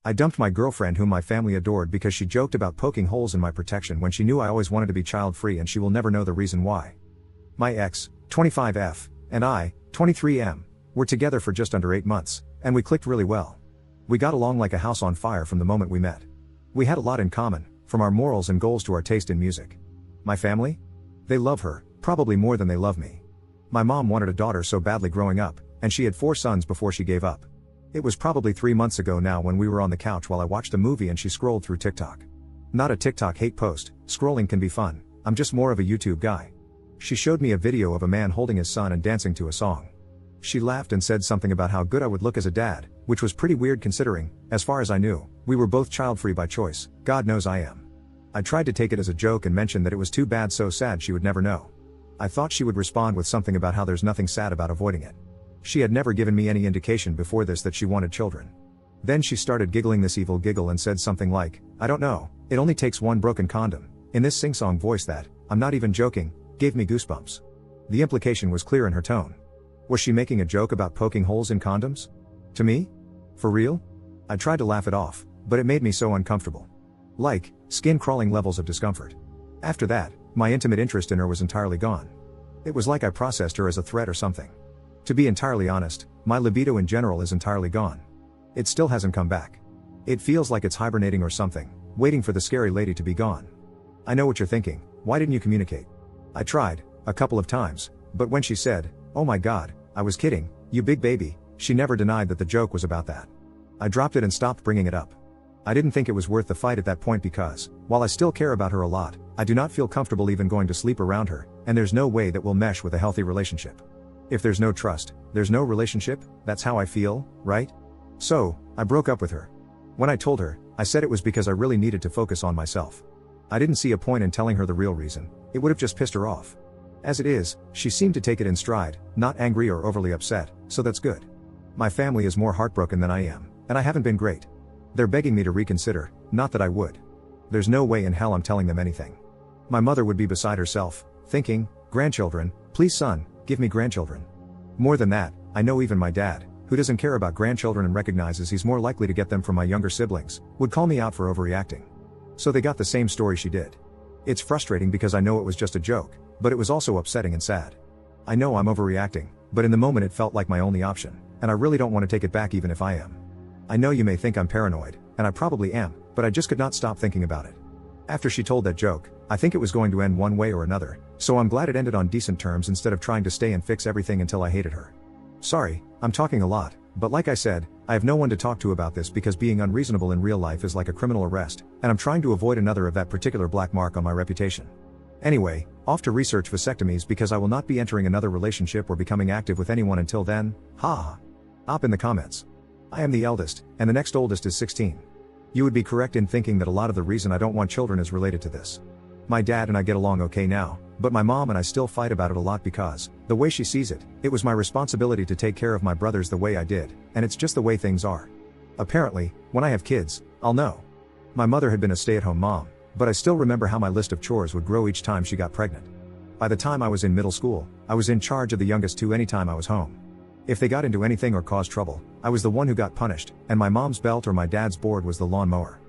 I dumped my girlfriend whom my family adored because she joked about poking holes in my protection when she knew I always wanted to be child-free, and she will never know the reason why. My ex, 25F, and I, 23M, were together for just under 8 months, and we clicked really well. We got along like a house on fire from the moment we met. We had a lot in common, from our morals and goals to our taste in music. My family? They love her, probably more than they love me. My mom wanted a daughter so badly growing up, and she had 4 sons before she gave up. It was probably 3 months ago now when we were on the couch while I watched a movie and she scrolled through TikTok. Not a TikTok hate post, scrolling can be fun, I'm just more of a YouTube guy. She showed me a video of a man holding his son and dancing to a song. She laughed and said something about how good I would look as a dad, which was pretty weird considering, as far as I knew, we were both child-free by choice. God knows I am. I tried to take it as a joke and mentioned that it was too bad, so sad she would never know. I thought she would respond with something about how there's nothing sad about avoiding it. She had never given me any indication before this that she wanted children. Then she started giggling this evil giggle and said something like, I don't know, it only takes one broken condom, in this sing-song voice that, I'm not even joking, gave me goosebumps. The implication was clear in her tone. Was she making a joke about poking holes in condoms? To me? For real? I tried to laugh it off, but it made me so uncomfortable. Like, skin-crawling levels of discomfort. After that, my intimate interest in her was entirely gone. It was like I processed her as a threat or something. To be entirely honest, my libido in general is entirely gone. It still hasn't come back. It feels like it's hibernating or something, waiting for the scary lady to be gone. I know what you're thinking, why didn't you communicate? I tried, a couple of times, but when she said, oh my god, I was kidding, you big baby, she never denied that the joke was about that. I dropped it and stopped bringing it up. I didn't think it was worth the fight at that point because, while I still care about her a lot, I do not feel comfortable even going to sleep around her, and there's no way that we'll mesh with a healthy relationship. If there's no trust, there's no relationship, that's how I feel, right? So, I broke up with her. When I told her, I said it was because I really needed to focus on myself. I didn't see a point in telling her the real reason, it would have just pissed her off. As it is, she seemed to take it in stride, not angry or overly upset, so that's good. My family is more heartbroken than I am, and I haven't been great. They're begging me to reconsider, not that I would. There's no way in hell I'm telling them anything. My mother would be beside herself, thinking, grandchildren, please son, give me grandchildren. More than that, I know even my dad, who doesn't care about grandchildren and recognizes he's more likely to get them from my younger siblings, would call me out for overreacting. So they got the same story she did. It's frustrating because I know it was just a joke, but it was also upsetting and sad. I know I'm overreacting, but in the moment it felt like my only option, and I really don't want to take it back even if I am. I know you may think I'm paranoid, and I probably am, but I just could not stop thinking about it. After she told that joke, I think it was going to end one way or another, so I'm glad it ended on decent terms instead of trying to stay and fix everything until I hated her. Sorry, I'm talking a lot, but like I said, I have no one to talk to about this because being unreasonable in real life is like a criminal arrest, and I'm trying to avoid another of that particular black mark on my reputation. Anyway, off to research vasectomies because I will not be entering another relationship or becoming active with anyone until then, haha. Op in the comments. I am the eldest, and the next oldest is 16. You would be correct in thinking that a lot of the reason I don't want children is related to this. My dad and I get along okay now, but my mom and I still fight about it a lot because, the way she sees it, it was my responsibility to take care of my brothers the way I did, and it's just the way things are. Apparently, when I have kids, I'll know. My mother had been a stay-at-home mom, but I still remember how my list of chores would grow each time she got pregnant. By the time I was in middle school, I was in charge of the youngest two anytime I was home. If they got into anything or caused trouble, I was the one who got punished, and my mom's belt or my dad's board was the lawnmower.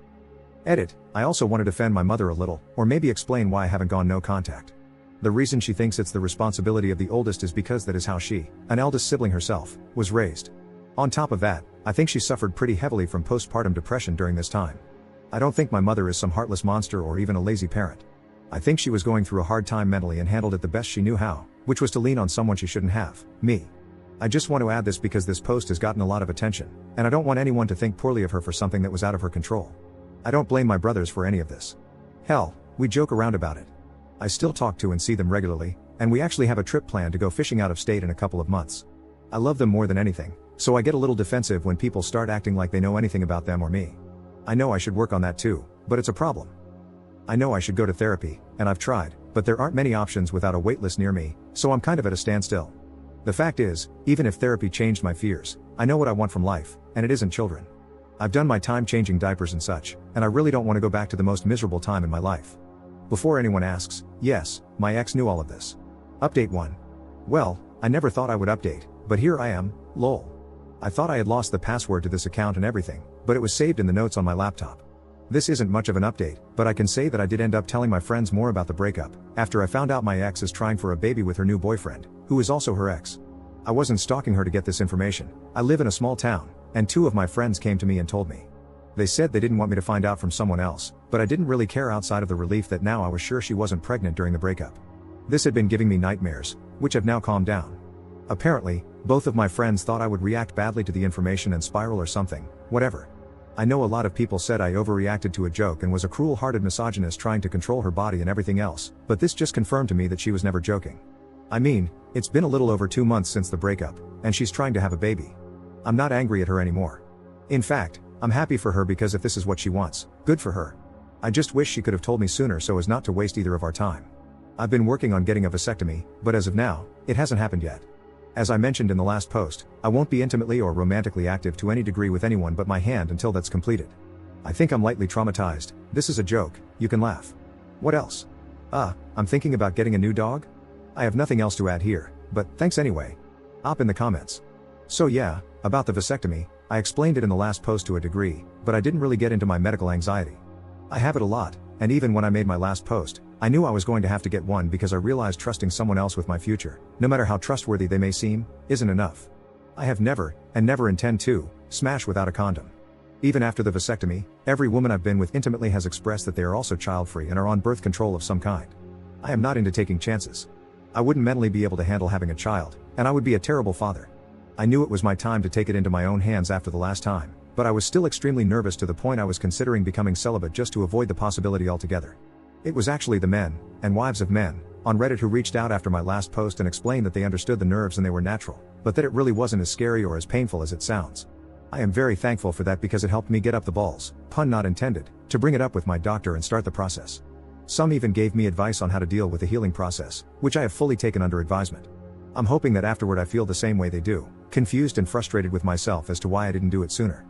Edit, I also want to defend my mother a little, or maybe explain why I haven't gone no contact. The reason she thinks it's the responsibility of the oldest is because that is how she, an eldest sibling herself, was raised. On top of that, I think she suffered pretty heavily from postpartum depression during this time. I don't think my mother is some heartless monster or even a lazy parent. I think she was going through a hard time mentally and handled it the best she knew how, which was to lean on someone she shouldn't have, me. I just want to add this because this post has gotten a lot of attention, and I don't want anyone to think poorly of her for something that was out of her control. I don't blame my brothers for any of this. Hell, we joke around about it. I still talk to and see them regularly, and we actually have a trip planned to go fishing out of state in a couple of months. I love them more than anything, so I get a little defensive when people start acting like they know anything about them or me. I know I should work on that too, but it's a problem. I know I should go to therapy, and I've tried, but there aren't many options without a waitlist near me, so I'm kind of at a standstill. The fact is, even if therapy changed my fears, I know what I want from life, and it isn't children. I've done my time changing diapers and such, and I really don't want to go back to the most miserable time in my life. Before anyone asks, yes, my ex knew all of this. Update 1. Well, I never thought I would update, but here I am, lol. I thought I had lost the password to this account and everything, but it was saved in the notes on my laptop. This isn't much of an update, but I can say that I did end up telling my friends more about the breakup, after I found out my ex is trying for a baby with her new boyfriend, who is also her ex. I wasn't stalking her to get this information. I live in a small town, and 2 of my friends came to me and told me. They said they didn't want me to find out from someone else, but I didn't really care outside of the relief that now I was sure she wasn't pregnant during the breakup. This had been giving me nightmares, which have now calmed down. Apparently, both of my friends thought I would react badly to the information and spiral or something, whatever. I know a lot of people said I overreacted to a joke and was a cruel-hearted misogynist trying to control her body and everything else, but this just confirmed to me that she was never joking. I mean, it's been a little over 2 months since the breakup, and she's trying to have a baby. I'm not angry at her anymore. In fact, I'm happy for her because if this is what she wants, good for her. I just wish she could have told me sooner so as not to waste either of our time. I've been working on getting a vasectomy, but as of now, it hasn't happened yet. As I mentioned in the last post, I won't be intimately or romantically active to any degree with anyone but my hand until that's completed. I think I'm lightly traumatized. This is a joke, you can laugh. What else? I'm thinking about getting a new dog? I have nothing else to add here, but thanks anyway. Op in the comments. So yeah, about the vasectomy, I explained it in the last post to a degree, but I didn't really get into my medical anxiety. I have it a lot, and even when I made my last post, I knew I was going to have to get one because I realized trusting someone else with my future, no matter how trustworthy they may seem, isn't enough. I have never, and never intend to, smash without a condom. Even after the vasectomy, every woman I've been with intimately has expressed that they are also child-free and are on birth control of some kind. I am not into taking chances. I wouldn't mentally be able to handle having a child, and I would be a terrible father. I knew it was my time to take it into my own hands after the last time, but I was still extremely nervous to the point I was considering becoming celibate just to avoid the possibility altogether. It was actually the men, and wives of men, on Reddit who reached out after my last post and explained that they understood the nerves and they were natural, but that it really wasn't as scary or as painful as it sounds. I am very thankful for that because it helped me get up the balls, pun not intended, to bring it up with my doctor and start the process. Some even gave me advice on how to deal with the healing process, which I have fully taken under advisement. I'm hoping that afterward I feel the same way they do, confused and frustrated with myself as to why I didn't do it sooner.